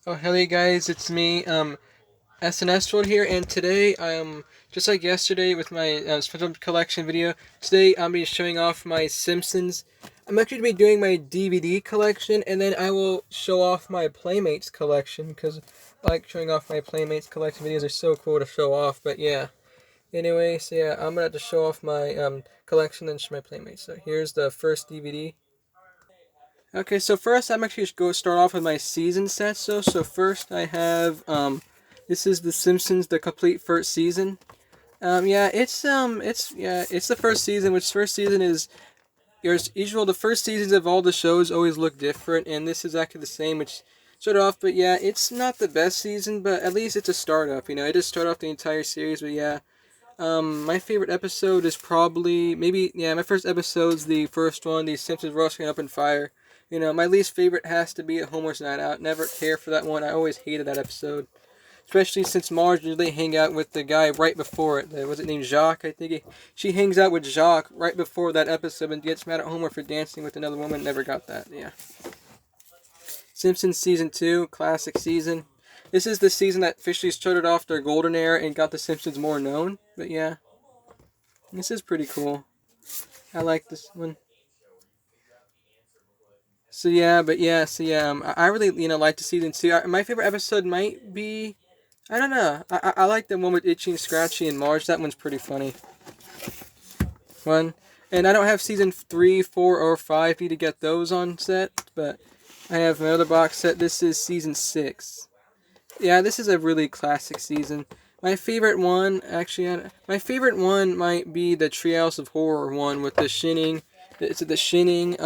Oh, hey guys, it's me, SNS World here, and today just like yesterday with my SpongeBob collection video, today I'm be showing off my Simpsons. I'm actually going to be doing my DVD collection, and then I will show off my Playmates collection, because I like showing off my Playmates collection videos. Are so cool to show off, but yeah. Anyway, so yeah, I'm going to have to show off my collection and show my Playmates. So here's the first DVD. Okay, so first I'm actually going to start off with my season sets. So first I have this is The Simpsons, the complete first season. Yeah, it's the first season. Which first season is as usual. The first seasons of all the shows always look different, and this is actually the same. Which started off, but yeah, it's not the best season, but at least it's a startup. You know, it just start off the entire series, but yeah. My favorite episode is probably maybe my first episode's the first one, the Simpsons roasting up in fire. You know, my least favorite has to be Homer's Night Out. Never care for that one. I always hated that episode, especially since Marge usually hang out with the guy right before it. Was it named Jacques? I think she hangs out with Jacques right before that episode and gets mad at Homer for dancing with another woman. Never got that. Yeah. Simpsons season 2, classic season. This is the season that officially started off their golden era and got the Simpsons more known. But yeah, this is pretty cool. I like this one. I really like the season 2. My favorite episode might be I don't know. I like the one with Itchy and Scratchy and Marge. That one's pretty funny. One. And I don't have season 3, 4, or 5 for you to get those on set, but I have another box set. This is season 6. Yeah, this is a really classic season. My favorite one, actually, my favorite one might be the Treehouse of Horror one with the Shinning. It's the Shinning.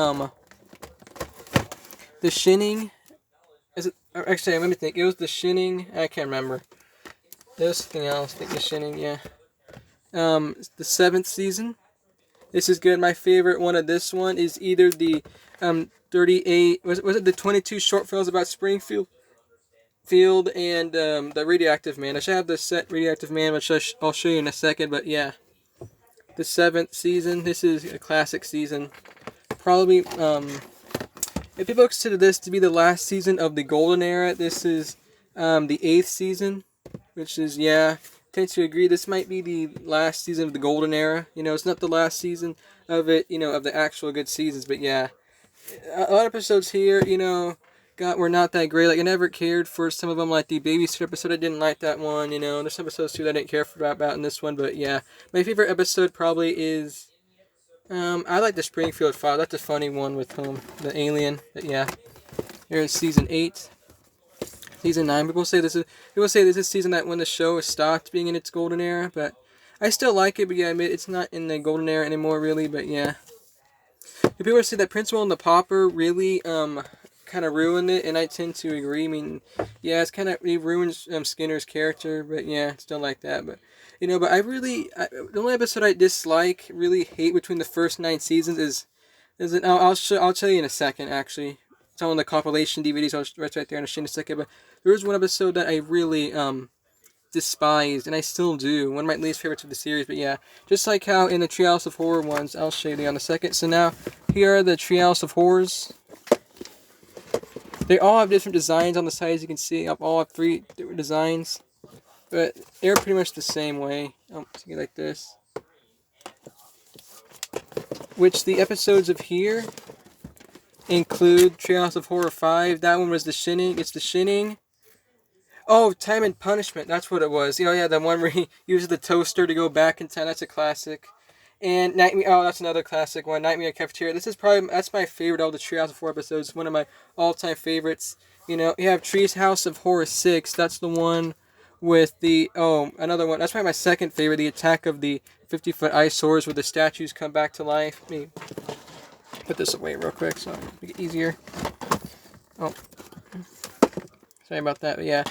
The Shinning. Is it? Actually, let me think. It was the Shinning. I can't remember. There was something else. I think the Shinning. Yeah. The 7th season. This is good. My favorite one of this one is either the 38. Was it the 22 short films about Springfield? Field and the Radioactive Man. I should have the set Radioactive Man, which I'll show you in a second. But yeah, the 7th season. This is a classic season. Probably if people consider this to be the last season of the Golden Era, this is the 8th season, which is yeah. Tend to agree. This might be the last season of the Golden Era. You know, it's not the last season of it. You know, of the actual good seasons, but yeah, a lot of episodes here. Were not that great. Like I never cared for some of them, like the babysitter episode. I didn't like that one. You know, there's some episodes too that I didn't care for about in this one. But yeah, my favorite episode probably is I like the Springfield File. That's a funny one with the alien. But yeah, here's season 8, season 9. People say this is season that when the show has stopped being in its golden era. But I still like it. But yeah, I admit it's not in the golden era anymore, really. But yeah, people say that Principal and the Pauper really kind of ruined it, and I tend to agree. I mean, yeah, it ruins Skinner's character, but yeah, still like that. But but the only episode I dislike, really hate between the first 9 seasons I'll tell you in a second. Actually, it's on the compilation DVDs. Right there in a second. But there was one episode that I really despised, and I still do. One of my least favorites of the series, but yeah, just like how in the Treehouse of Horror ones, I'll show you on a second. So now, here are the Treehouse of Horrors. They all have different designs on the sides. You can see all have 3 different designs, but they're pretty much the same way. Something like this. Which the episodes of here include Treehouse of Horror 5. That one was the Shinning. It's the Shinning. Oh, Time and Punishment. That's what it was. Yeah, the one where he uses the toaster to go back in time. That's a classic. And Nightmare. Oh, that's another classic one. Nightmare Cafeteria. That's my favorite of the Treehouse of Horror episodes. One of my all-time favorites. You have Treehouse of Horror 6. That's the one with another one. That's probably my second favorite. The attack of the 50-foot eyesores where the statues come back to life. Let me put this away real quick so it'll make it easier. Oh, sorry about that. But yeah.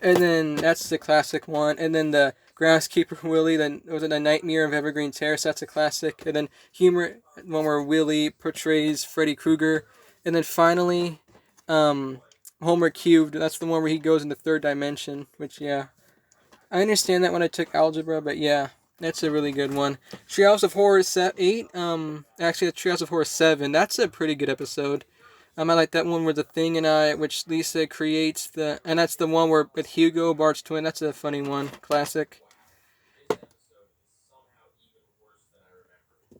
And then that's the classic one. And then the Groundskeeper Willie, then was it The Nightmare of Evergreen Terrace? That's a classic. And then Humor, one where Willie portrays Freddy Krueger. And then finally, Homer Cubed. That's the one where he goes in the 3rd dimension. Which yeah, I understand that when I took algebra, but yeah, that's a really good one. Treehouse of Horror 8. Actually, the Treehouse of Horror 7. That's a pretty good episode. I like that one where the thing and I, which Lisa creates and that's the one where with Hugo, Bart's twin. That's a funny one, classic.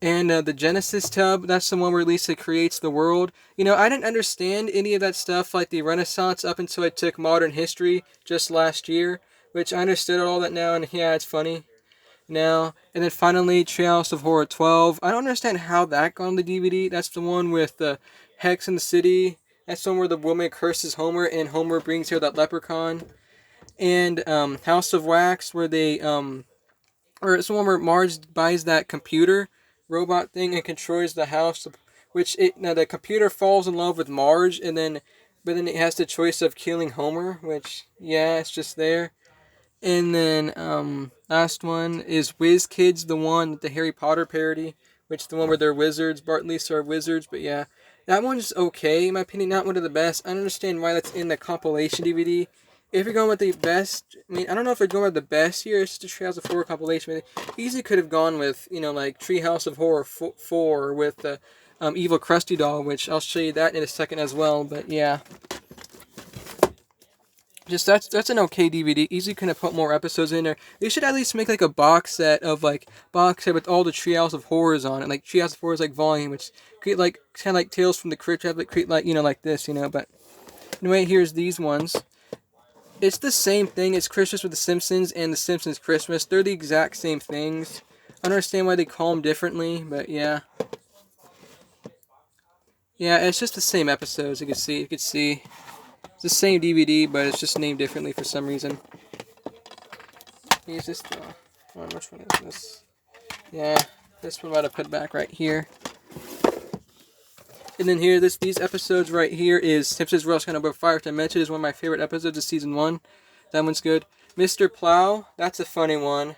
And the Genesis tub, that's the one where Lisa creates the world. I didn't understand any of that stuff like the Renaissance up until I took modern history just last year, which I understood all that now, and yeah, it's funny now. And then finally, Treehouse of Horror 12. I don't understand how that got on the DVD. That's the one with the Hex in the City. That's the one where the woman curses Homer, and Homer brings her that leprechaun. And House of Wax, where or it's the one where Marge buys that computer robot thing and controls the house, now the computer falls in love with Marge, but then it has the choice of killing Homer, which yeah, it's just there. And then last one is Whiz Kids, the one the Harry Potter parody, which is the one where they're wizards. Bart and Lisa are wizards, but yeah, that one's okay in my opinion. Not one of the best. I don't understand why that's in the compilation DVD. If you're going with the best, I mean, I don't know if they're going with the best here. It's just a Treehouse of Horror compilation. But easily could have gone with, like Treehouse of Horror 4 with the Evil Krusty Doll, which I'll show you that in a second as well. But yeah, just that's an okay DVD. Easily could have put more episodes in there. They should at least make like a box set with all the Treehouse of Horrors on it, like Treehouse of Horrors like volume, which create like kind of like Tales from the Crypt, have like create like like this, But anyway, here's these ones. It's the same thing. It's Christmas with the Simpsons and the Simpsons Christmas. They're the exact same things. I don't understand why they call them differently, but yeah. Yeah, it's just the same episodes. You could see. It's the same DVD, but it's just named differently for some reason. Is this which one is this? Yeah, this one I'm about to put back right here. And then here, these episodes right here is Simpsons World's Kind of Fire, which I mentioned is one of my favorite episodes of season 1. That one's good. Mr. Plow, that's a funny one.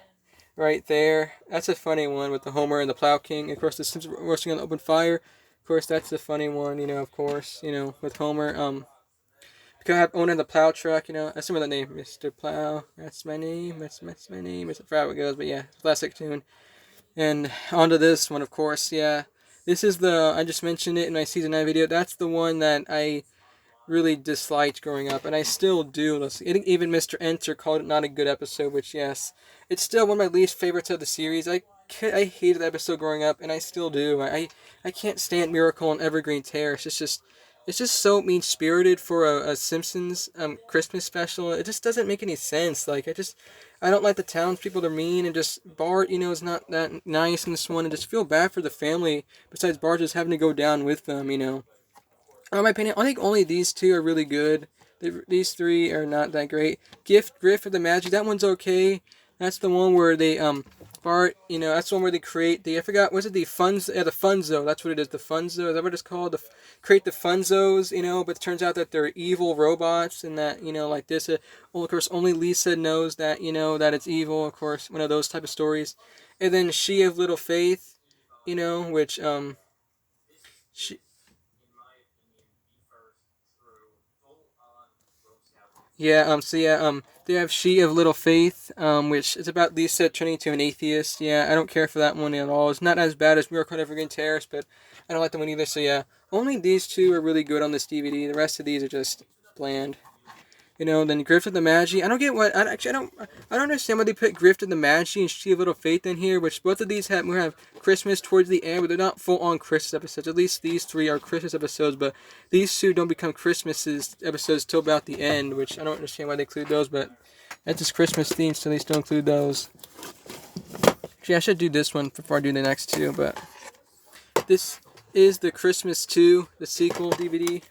Right there. That's a funny one with the Homer and the Plow King. Of course, the Simpsons roasting on the open fire. Of course, that's a funny one, of course, with Homer. Because I have owner the plow truck, That's some of the name. Mr. Plow, that's my name, that's my name. I forgot how it goes, but yeah, classic tune. And onto this one, of course, yeah. This is I just mentioned it in my season 9 video. That's the one that I really disliked growing up, and I still do. Even Mr. Enter called it not a good episode, which, yes, it's still one of my least favorites of the series. I hated the episode growing up, and I still do. I can't stand Miracle on Evergreen Terrace. It's just so mean-spirited for a Simpsons Christmas special. It just doesn't make any sense. I don't like the townspeople. They're mean, and just Bart, is not that nice in this one, and just feel bad for the family, besides Bart just having to go down with them. In my opinion, I think only these two are really good. These three are not that great. Griff of the Magic, that one's okay. That's the one where they, Bart, that's the one where they create I forgot, was it the Funzo? Yeah, the Funzo, that's what it is, the Funzo, is that what it's called? Create the Funzos, but it turns out that they're evil robots, and that, like this, well, of course, only Lisa knows that, that it's evil, of course, one of those type of stories. And then She of Little Faith, which, she, yeah, they have She of Little Faith, which is about Lisa turning into an atheist. Yeah, I don't care for that one at all. It's not as bad as Miracle on Evergreen Terrace, but I don't like that one either. So yeah, only these two are really good on this DVD. The rest of these are just bland. Then Grift of the Magi. I don't get what. I don't understand why they put Grift of the Magi and She of Little Faith in here. Which both of these have Christmas towards the end, but they're not full on Christmas episodes. At least these three are Christmas episodes, but these two don't become Christmas episodes till about the end. Which I don't understand why they include those, but that's just Christmas themed, so they still include those. Actually, I should do this one before I do the next two. But this is the Christmas 2, the sequel DVD.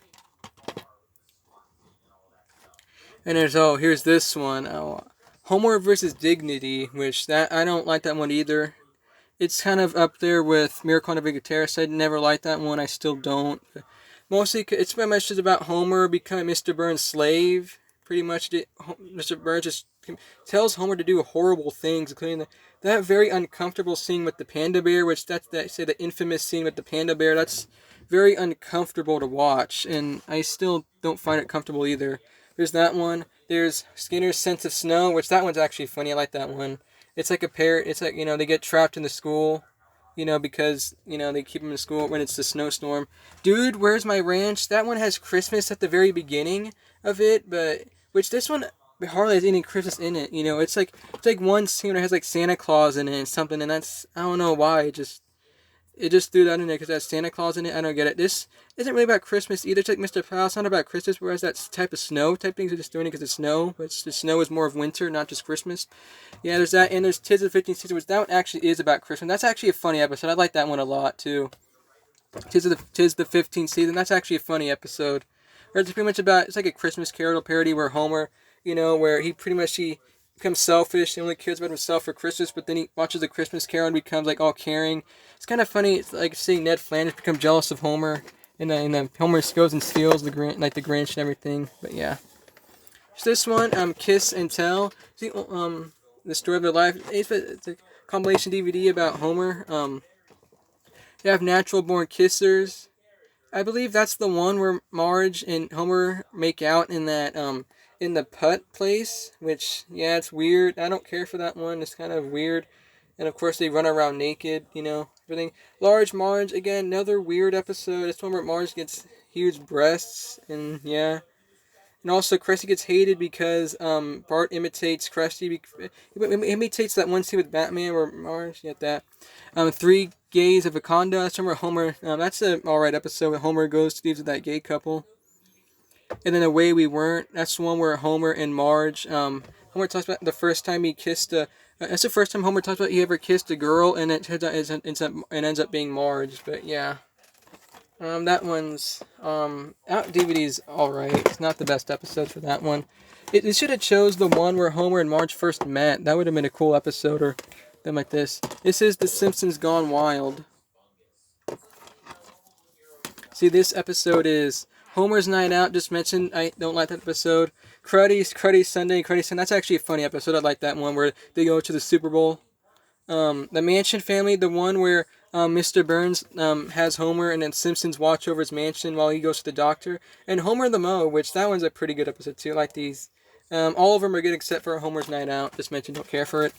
And here's this one. Homework versus Dignity, which I don't like that one either. It's kind of up there with Miracle on Evergreen Terrace. I never liked that one. I still don't. Mostly, it's pretty much just about Homer becoming Mr. Burns' slave. Pretty much, Mr. Burns just tells Homer to do horrible things, including that very uncomfortable scene with the panda bear, which the infamous scene with the panda bear. That's very uncomfortable to watch, and I still don't find it comfortable either. There's that one. There's Skinner's Sense of Snow, which that one's actually funny. I like that one. It's like a pair. It's like they get trapped in the school, because they keep him in school when it's the snowstorm. Dude, Where's My Ranch? That one has Christmas at the very beginning of it, but which this one hardly has any Christmas in it. It's like one scene that has like Santa Claus in it and something, and that's I don't know why it just threw that in there because it has Santa Claus in it. I don't get it. This isn't really about Christmas either. It's like Mr. Powell. It's not about Christmas, whereas that type of snow type things are just doing it because it's snow. But the snow is more of winter, not just Christmas. Yeah, there's that, and there's Tis the 15th Season, which that one actually is about Christmas. That's actually a funny episode. I like that one a lot too. Tis the 15th Season. That's actually a funny episode. Where it's pretty much about it's like a Christmas Carol parody where Homer, where he becomes selfish and only cares about himself for Christmas, but then he watches a Christmas Carol and becomes like all caring. It's kind of funny. It's like seeing Ned Flanders become jealous of Homer, and then Homer goes and steals the Grinch and everything. But yeah, so this one, Kiss and Tell. See, the story of their life. It's a compilation DVD about Homer. You have Natural Born Kissers. I believe that's the one where Marge and Homer make out in that in the putt place, which yeah, it's weird. I don't care for that one. It's kind of weird. And of course they run around naked, everything. Large Marge, again, another weird episode. It's one where Marge gets huge breasts and yeah. And also Krusty gets hated because Bart imitates Krusty. He imitates that one scene with Batman where Marge, get that. Three Gays of Wakanda. That's where Homer. That's an alright episode where Homer goes to leave with that gay couple. And then Away We Weren't. That's the one where Homer and Marge. Homer talks about the first time he kissed a. That's the first time Homer talks about he ever kissed a girl, and it ends up being Marge. But yeah. That one's out DVD's alright. It's not the best episode for that one. It should have chose the one where Homer and Marge first met. That would have been a cool episode, or something like this. This is The Simpsons Gone Wild. See, this episode is Homer's Night Out. Just mentioned I don't like that episode. Cruddy's Sunday. That's actually a funny episode. I like that one where they go to the Super Bowl. The Mansion Family, the one where Mr. Burns has Homer and then Simpsons watch over his mansion while he goes to the doctor. And Homer the Mo, which that one's a pretty good episode too. I like these. All of them are good except for Homer's Night Out. Just mentioned, don't care for it.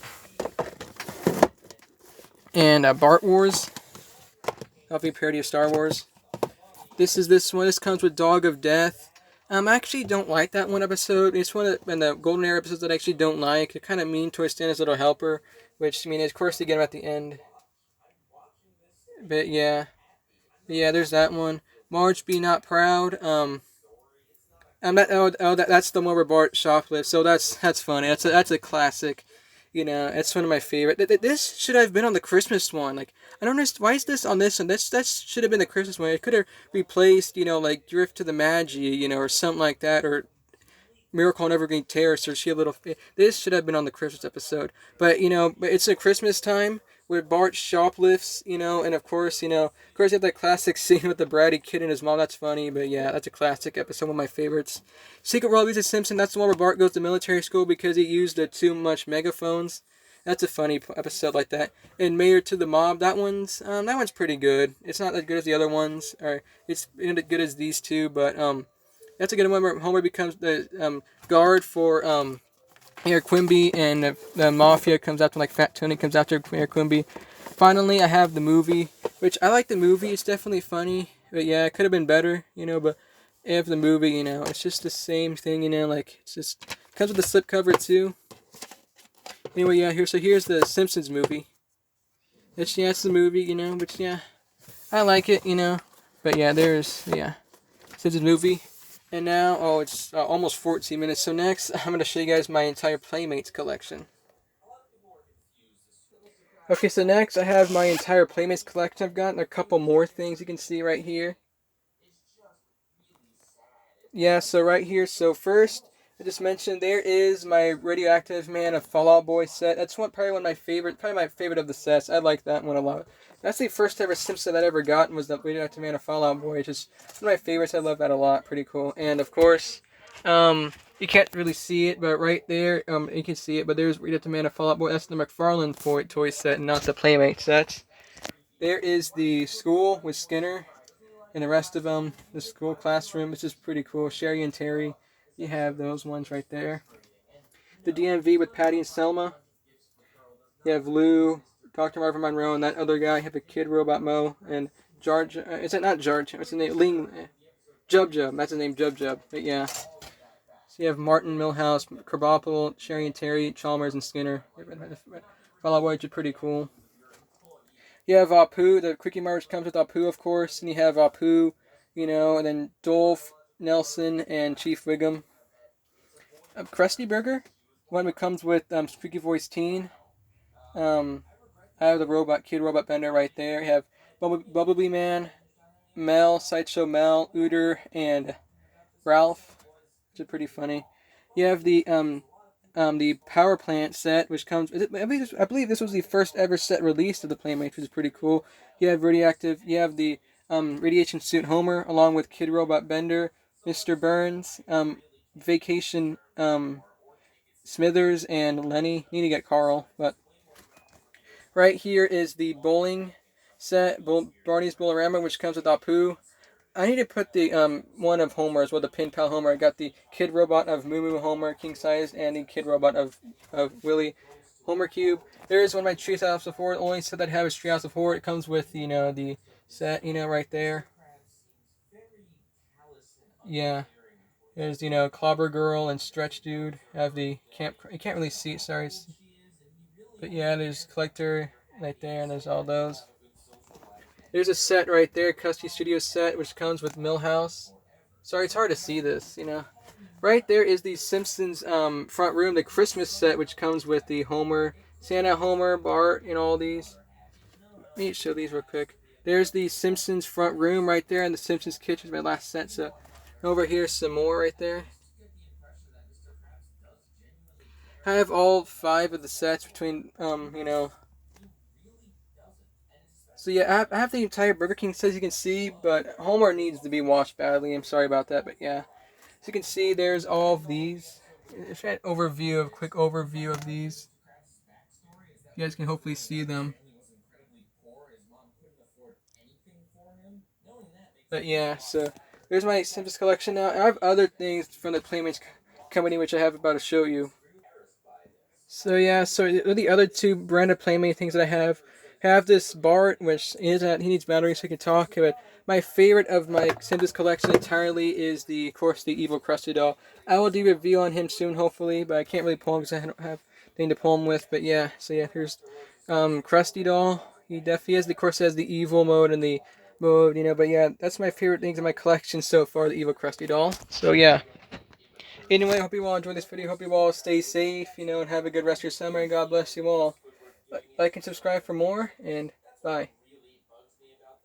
And Bart Wars. That'll be a parody of Star Wars. This one. This comes with Dog of Death. I actually don't like that one episode. It's one of the Golden Era episodes that I actually don't like. They're kind of mean towards Stanley's little helper, which, of course they get him at the end. But yeah. There's that one. Marge Be Not Proud. That's the one where Bart shoplifts. So that's funny. That's a classic. It's one of my favorite. This should have been on the Christmas one. Like, I don't understand why is this on this one. That should have been the Christmas one. It could have replaced, like Drift to the Magi, or something like that, or Miracle on Evergreen Terrace, or She a Little. This should have been on the Christmas episode. But but it's a Christmas time where Bart shoplifts, and of course, you have that classic scene with the bratty kid and his mom. That's funny, but yeah, that's a classic episode, one of my favorites. Secret World of Lisa Simpson. That's the one where Bart goes to military school because he used too much megaphones. That's a funny episode like that. And Mayor to the Mob. That one's pretty good. It's not as good as the other ones, or it's not as good as these two, but that's a good one where Homer becomes the guard for Mayor Quimby, and the mafia comes after, like Fat Tony comes after Mayor Quimby. Finally, I have the movie, which I like the movie. It's definitely funny, but yeah, it could have been better, but if the movie, it's just the same thing, like it's just it comes with the slipcover too. Anyway, yeah, here's the Simpsons movie. It's the movie, which yeah, I like it, but yeah, there's Simpsons movie. And now, it's almost 14 minutes. So next, I'm going to show you guys my entire Playmates collection. Okay, so next I have my entire Playmates collection I've gotten. A couple more things you can see right here. Yeah, so right here. So first, I just mentioned there is my Radioactive Man of Fall Out Boy set. That's probably my favorite of the sets. I like that one a lot. That's the first ever Simpson I'd ever gotten was the Radioactive Man of Fall Out Boy. It's just one of my favorites. I love that a lot. Pretty cool. And of course, you can't really see it, but right there, you can see it. But there's Radioactive Man of Fall Out Boy. That's the McFarlane toy set, and not the Playmate set. There is the school with Skinner and the rest of them. The school classroom, which is pretty cool. Sherry and Terry, you have those ones right there. The DMV with Patty and Selma. You have Lou, Dr. Marvin Monroe, and that other guy. You have a Kid Robot Mo, and Jar. Is it not Jar? What's his name? Jub Jub. That's his name, Jub Jub. But yeah. So you have Martin, Milhouse, Krabappel, Sherry and Terry, Chalmers, and Skinner. Fall Out Boy, which is pretty cool. You have Apu, the Quickie Mart, which comes with Apu, of course, and you have Apu, and then Dolph, Nelson, and Chief Wiggum. Krusty Burger, one that comes with Squeaky Voice Teen. I have the Kid Robot Bender right there. You have Bumblebee Man, Mel, Sideshow Mel, Ooter, and Ralph, which is pretty funny. You have the Power Plant set, which comes. I believe this was the first ever set released of the Playmates, which is pretty cool. You have Radioactive. You have the Radiation Suit Homer, along with Kid Robot Bender, Mr. Burns, Vacation Smithers, and Lenny. Need to get Carl, but right here is the bowling set, Barney's Bowlerama, which comes with Apu. I need to put the one of Homer as well, the Pin Pal Homer. I got the Kid Robot of Moo Moo Homer, king size, and the Kid Robot of Willie Homer Cube. There is one of my Treehouse of Horror. The only set that I have is Treehouse of Horror. It comes with, the set, right there. Yeah. There's, Clobber Girl and Stretch Dude. I have the you can't really see it, sorry. But yeah, there's Collector right there, and there's all those. There's a set right there, Custy Studio set, which comes with Milhouse. Sorry, it's hard to see this, Right there is the Simpsons front room, the Christmas set, which comes with the Homer, Santa, Homer, Bart, and all these. Let me show these real quick. There's the Simpsons front room right there, and the Simpsons kitchen is my last set. So over here, some more right there. I have all 5 of the sets between, So yeah, I have the entire Burger King set, as you can see, but Homer needs to be washed badly. I'm sorry about that, but yeah. As you can see, there's all of these. It's an quick overview of these. You guys can hopefully see them. But yeah, so there's my Simpsons collection now. I have other things from the Playmates company which I have about to show you. So yeah, so the other 2 branded Playmate things that I have this Bart, which he needs batteries so he can talk. But my favorite of my Simpsons collection entirely is of course, the evil Krusty doll. I will do a review on him soon, hopefully, but I can't really pull him because I don't have anything to pull him with. But yeah, so yeah, here's Krusty doll. He has, of course, has the evil mode and the mode, But yeah, that's my favorite things in my collection so far, the evil Krusty doll. So yeah. Anyway, I hope you all enjoyed this video. Hope you all stay safe, and have a good rest of your summer. And God bless you all. Like and subscribe for more, and bye.